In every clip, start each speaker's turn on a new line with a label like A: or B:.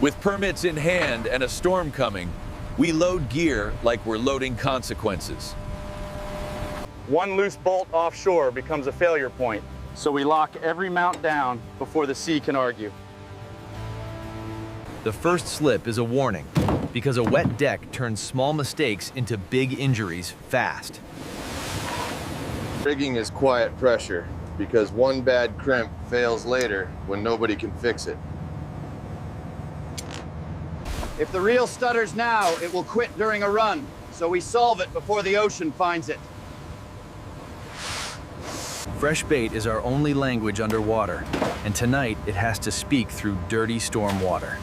A: With permits in hand and a storm coming, we load gear like we're loading consequences.
B: One loose bolt offshore becomes a failure point, so we lock every mount down before the sea can argue.
C: The first slip is a warning, because a wet deck turns small mistakes into big injuries fast.
D: Rigging is quiet pressure, because one bad crimp fails later when nobody can fix it.
E: If the reel stutters now, it will quit during a run, so we solve it before the ocean finds it.
C: Fresh bait is our only language underwater, and tonight it has to speak through dirty storm water.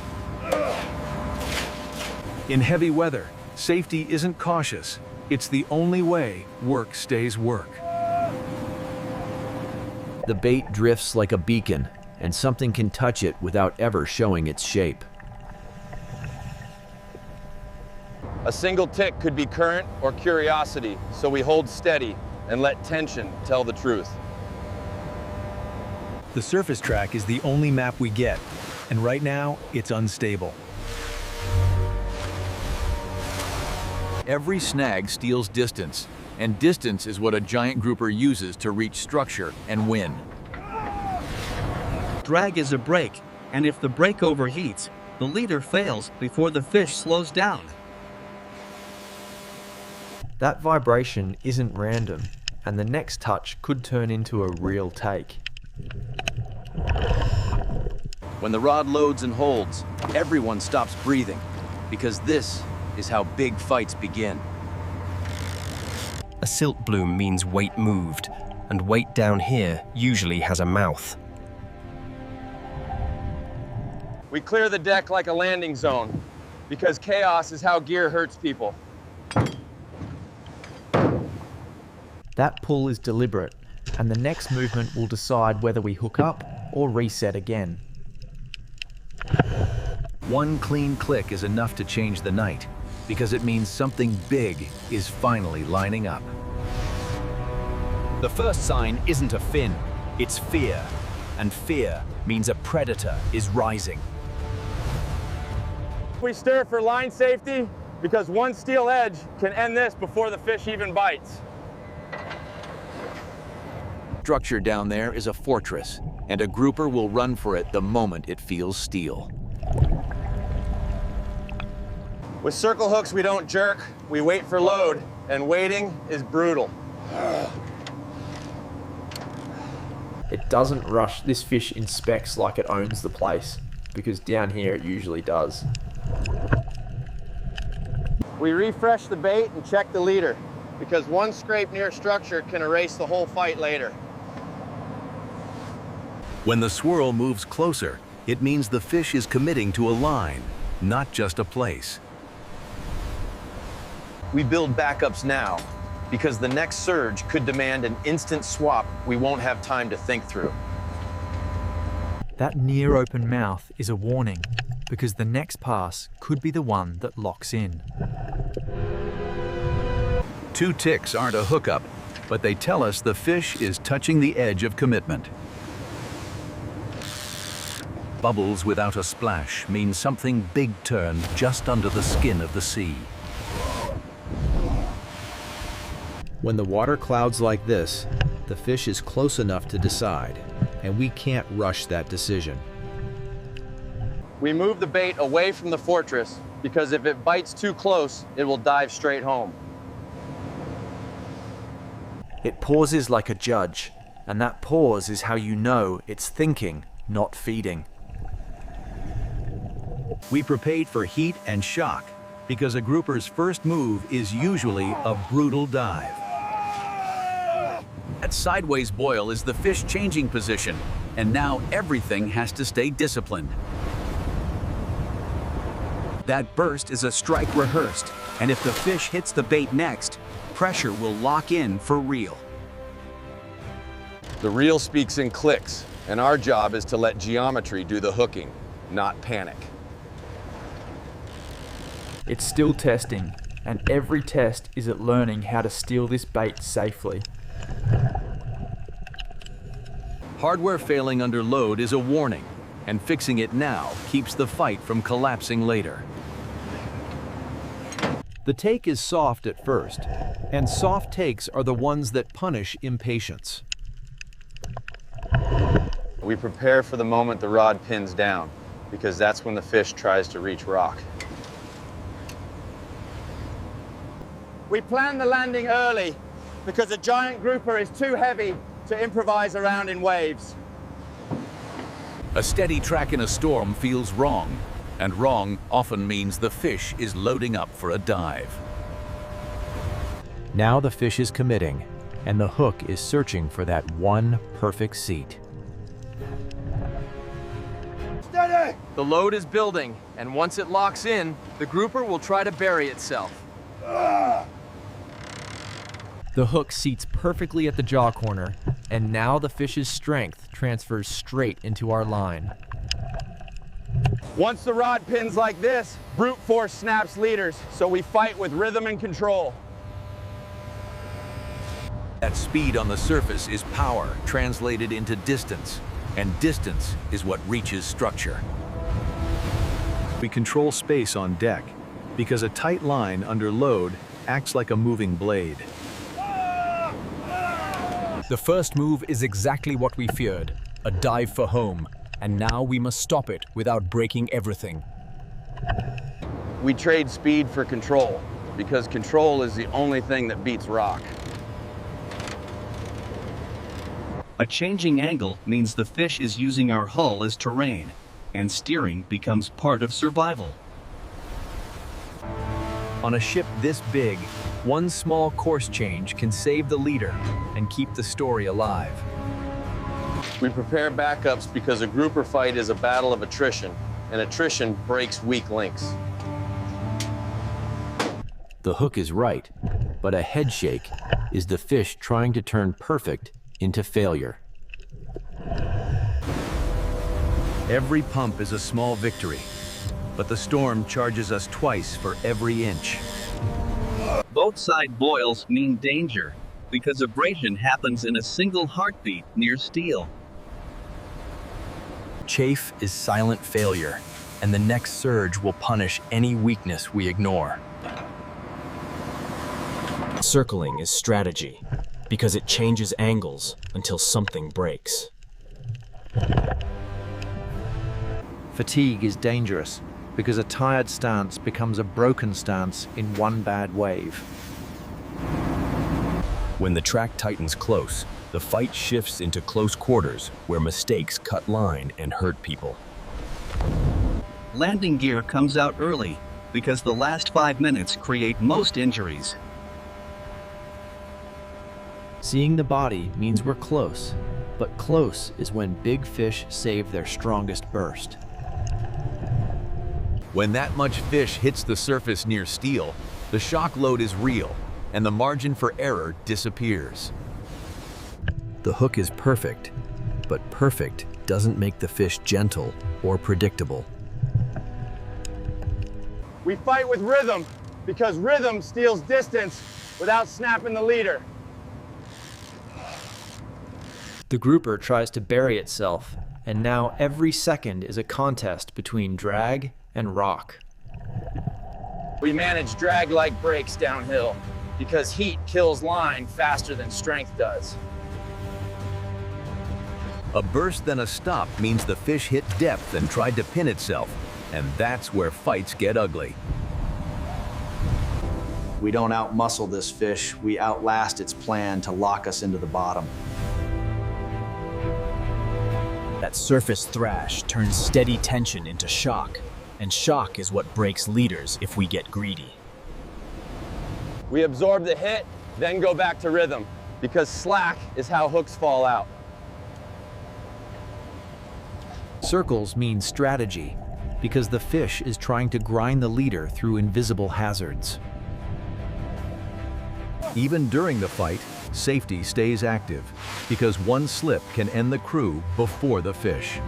C: In heavy weather, safety isn't cautious. It's the only way work stays work.
F: The bait drifts like a beacon, and something can touch it without ever showing its shape.
B: A single tick could be current or curiosity, so we hold steady and let tension tell the truth.
C: The surface track is the only map we get, and right now, it's unstable.
A: Every snag steals distance, and distance is what a giant grouper uses to reach structure and win.
G: Drag is a brake, and if the brake overheats, the leader fails before the fish slows down.
F: That vibration isn't random, and the next touch could turn into a real take.
C: When the rod loads and holds, everyone stops breathing, because this is how big fights begin.
H: A silt bloom means weight moved, and weight down here usually has a mouth.
B: We clear the deck like a landing zone, because chaos is how gear hurts people.
F: That pull is deliberate, and the next movement will decide whether we hook up or reset again.
C: One clean click is enough to change the night, because it means something big is finally lining up.
I: The first sign isn't a fin, it's fear. And fear means a predator is rising.
B: We stir for line safety because one steel edge can end this before the fish even bites.
A: Structure down there is a fortress, and a grouper will run for it the moment it feels steel.
B: With circle hooks, we don't jerk, we wait for load, and waiting is brutal.
F: It doesn't rush. This fish inspects like it owns the place, because down here it usually does.
B: We refresh the bait and check the leader, because one scrape near structure can erase the whole fight later.
C: When the swirl moves closer, it means the fish is committing to a line, not just a place. We build backups now, because the next surge could demand an instant swap we won't have time to think through.
F: That near open mouth is a warning, because the next pass could be the one that locks in.
C: Two ticks aren't a hookup, but they tell us the fish is touching the edge of commitment. Bubbles without a splash mean something big turned just under the skin of the sea. When the water clouds like this, the fish is close enough to decide, and we can't rush that decision.
B: We move the bait away from the fortress because if it bites too close, it will dive straight home.
F: It pauses like a judge, and that pause is how you know it's thinking, not feeding.
C: We prepared for heat and shock, because a grouper's first move is usually a brutal dive.
A: That sideways boil is the fish changing position, and now everything has to stay disciplined.
I: That burst is a strike rehearsed, and if the fish hits the bait next, pressure will lock in for real.
B: The reel speaks in clicks, and our job is to let geometry do the hooking, not panic.
F: It's still testing, and every test is at learning how to steal this bait safely.
C: Hardware failing under load is a warning,
A: and fixing it now keeps the fight from collapsing later.
C: The take is soft at first, and soft takes are the ones that punish impatience.
B: We prepare for the moment the rod pins down, because that's when the fish tries to reach rock.
E: We plan the landing early because a giant grouper is too heavy to improvise around in waves.
A: A steady track in a storm feels wrong, and wrong often means the fish is loading up for a dive.
C: Now the fish is committing, and the hook is searching for that one perfect seat.
E: Steady!
F: The load is building, and once it locks in, the grouper will try to bury itself. The hook seats perfectly at the jaw corner, and now the fish's strength transfers straight into our line.
B: Once the rod pins like this, brute force snaps leaders, so we fight with rhythm and control.
A: That speed on the surface is power translated into distance, and distance is what reaches structure.
I: We control space on deck because a tight line under load acts like a moving blade.
H: The first move is exactly what we feared, a dive for home, and now we must stop it without breaking everything.
B: We trade speed for control, because control is the only thing that beats rock.
G: A changing angle means the fish is using our hull as terrain, and steering becomes part of survival.
H: On a ship this big, one small course change can save the leader and keep the story alive.
D: We prepare backups because a grouper fight is a battle of attrition, and attrition breaks weak links.
C: The hook is right, but a head shake is the fish trying to turn perfect into failure.
A: Every pump is a small victory, but the storm charges us twice for every inch.
G: Boatside boils mean danger, because abrasion happens in a single heartbeat near steel.
H: Chafe is silent failure, and the next surge will punish any weakness we ignore. Circling is strategy, because it changes angles until something breaks.
C: Fatigue is dangerous, because a tired stance becomes a broken stance in one bad wave.
H: When the track tightens close, the fight shifts into close quarters where mistakes cut line and hurt people.
G: Landing gear comes out early, because the last 5 minutes create most injuries.
C: Seeing the body means we're close, but close is when big fish save their strongest burst.
A: When that much fish hits the surface near steel, the shock load is real, and the margin for error disappears.
H: The hook is perfect, but perfect doesn't make the fish gentle or predictable.
B: We fight with rhythm, because rhythm steals distance without snapping the leader.
F: The grouper tries to bury itself, and now every second is a contest between drag and rock.
B: We manage drag-like breaks downhill, because heat kills line faster than strength does.
A: A burst then a stop means the fish hit depth and tried to pin itself, and that's where fights get ugly.
E: We don't outmuscle this fish, we outlast its plan to lock us into the bottom.
H: That surface thrash turns steady tension into shock, and shock is what breaks leaders if we get greedy.
B: We absorb the hit, then go back to rhythm, because slack is how hooks fall out.
C: Circles mean strategy, because the fish is trying to grind the leader through invisible hazards.
A: Even during the fight, safety stays active, because one slip can end the crew before the fish.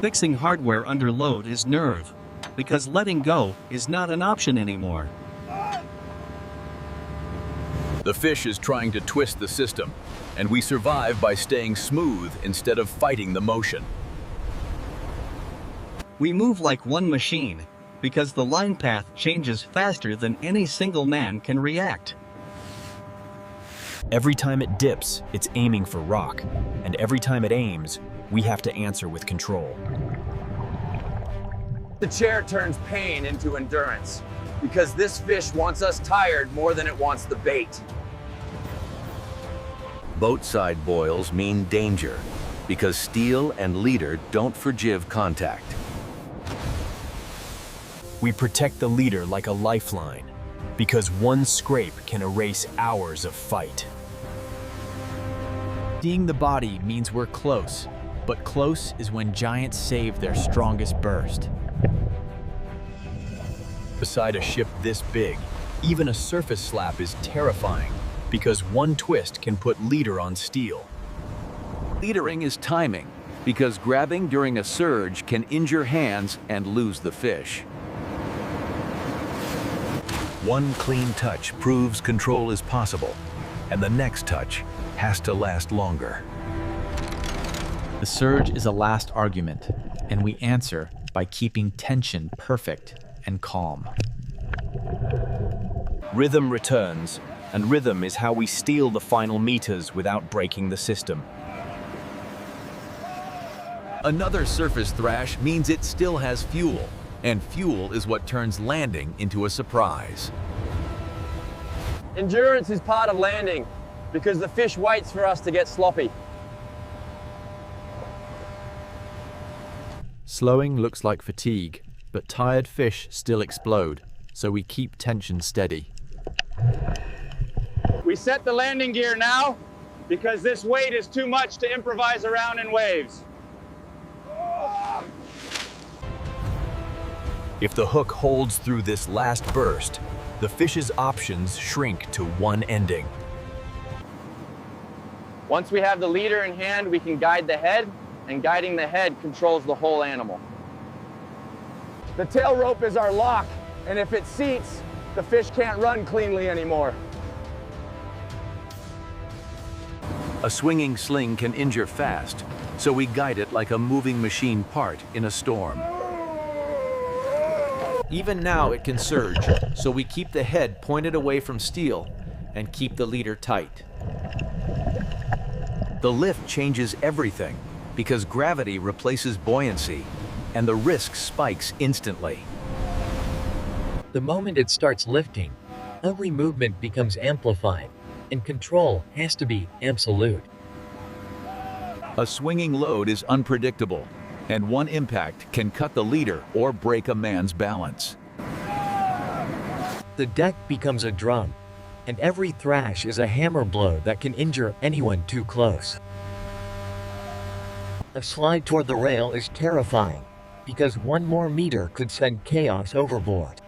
G: Fixing hardware under load is nerve, because letting go is not an option anymore.
A: The fish is trying to twist the system, and we survive by staying smooth instead of fighting the motion.
G: We move like one machine because the line path changes faster than any single man can react.
H: Every time it dips, it's aiming for rock, and every time it aims, we have to answer with control.
E: The chair turns pain into endurance because this fish wants us tired more than it wants the bait.
A: Boatside boils mean danger because steel and leader don't forgive contact.
H: We protect the leader like a lifeline because one scrape can erase hours of fight. Seeing the body means we're close, but close is when giants save their strongest burst. Beside a ship this big, even a surface slap is terrifying because one twist can put leader on steel.
A: Leadering is timing because grabbing during a surge can injure hands and lose the fish. One clean touch proves control is possible, and the next touch has to last longer.
C: The surge is a last argument, and we answer by keeping tension perfect and calm.
H: Rhythm returns, and rhythm is how we steal the final meters without breaking the system.
A: Another surface thrash means it still has fuel, and fuel is what turns landing into a surprise.
E: Endurance is part of landing because the fish waits for us to get sloppy.
C: Slowing looks like fatigue, but tired fish still explode, so we keep tension steady.
B: We set the landing gear now because this weight is too much to improvise around in waves.
H: If the hook holds through this last burst, the fish's options shrink to one ending.
E: Once we have the leader in hand, we can guide the head, and guiding the head controls the whole animal. The tail rope is our lock, and if it seats, the fish can't run cleanly anymore.
A: A swinging sling can injure fast, so we guide it like a moving machine part in a storm.
C: Even now it can surge, so we keep the head pointed away from steel and keep the leader tight.
A: The lift changes everything because gravity replaces buoyancy, and the risk spikes instantly.
J: The moment it starts lifting, every movement becomes amplified, and control has to be absolute.
A: A swinging load is unpredictable, and one impact can cut the leader or break a man's balance.
J: The deck becomes a drum, and every thrash is a hammer blow that can injure anyone too close. A slide toward the rail is terrifying, because one more meter could send chaos overboard.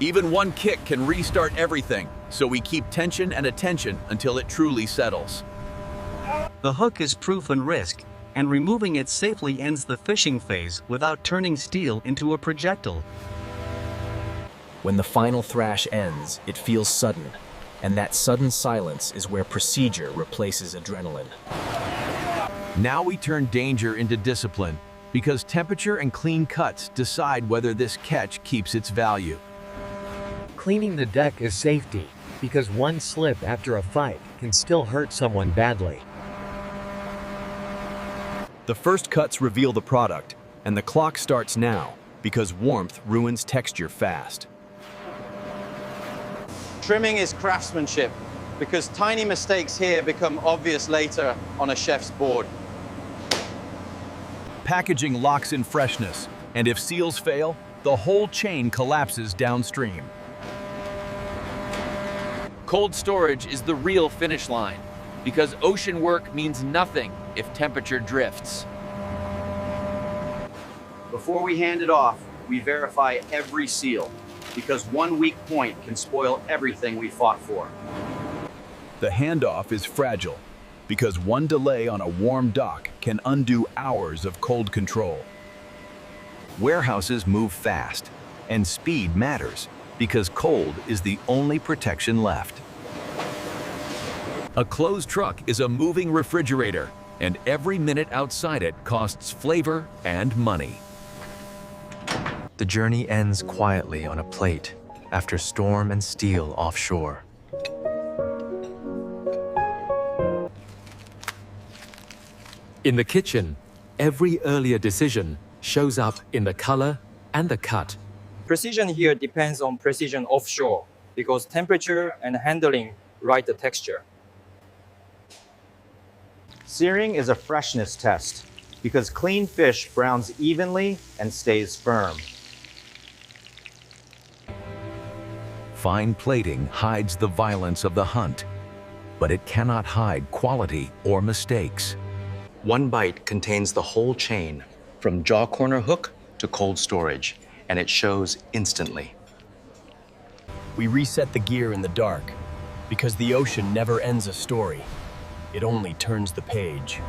A: Even one kick can restart everything, so we keep tension and attention until it truly settles.
G: The hook is proof and risk, and removing it safely ends the fishing phase without turning steel into a projectile.
H: When the final thrash ends, it feels sudden, and that sudden silence is where procedure replaces adrenaline.
A: Now we turn danger into discipline, because temperature and clean cuts decide whether this catch keeps its value.
J: Cleaning the deck is safety, because one slip after a fight can still hurt someone badly.
H: The first cuts reveal the product, and the clock starts now, because warmth ruins texture fast.
D: Trimming is craftsmanship because tiny mistakes here become obvious later on a chef's board.
A: Packaging locks in freshness, and if seals fail, the whole chain collapses downstream.
E: Cold storage is the real finish line because ocean work means nothing if temperature drifts.
B: Before we hand it off, we verify every seal because one weak point can spoil everything we fought for.
A: The handoff is fragile because one delay on a warm dock can undo hours of cold control. Warehouses move fast, and speed matters because cold is the only protection left. A closed truck is a moving refrigerator, and every minute outside it costs flavor and money.
K: The journey ends quietly on a plate after storm and steel offshore.
L: In the kitchen, every earlier decision shows up in the color and the cut.
M: Precision here depends on precision offshore because temperature and handling write the texture.
B: Searing is a freshness test because clean fish browns evenly and stays firm.
A: Fine plating hides the violence of the hunt, but it cannot hide quality or mistakes.
N: One bite contains the whole chain, from jaw corner hook to cold storage, and it shows instantly.
H: We reset the gear in the dark because the ocean never ends a story. It only turns the page.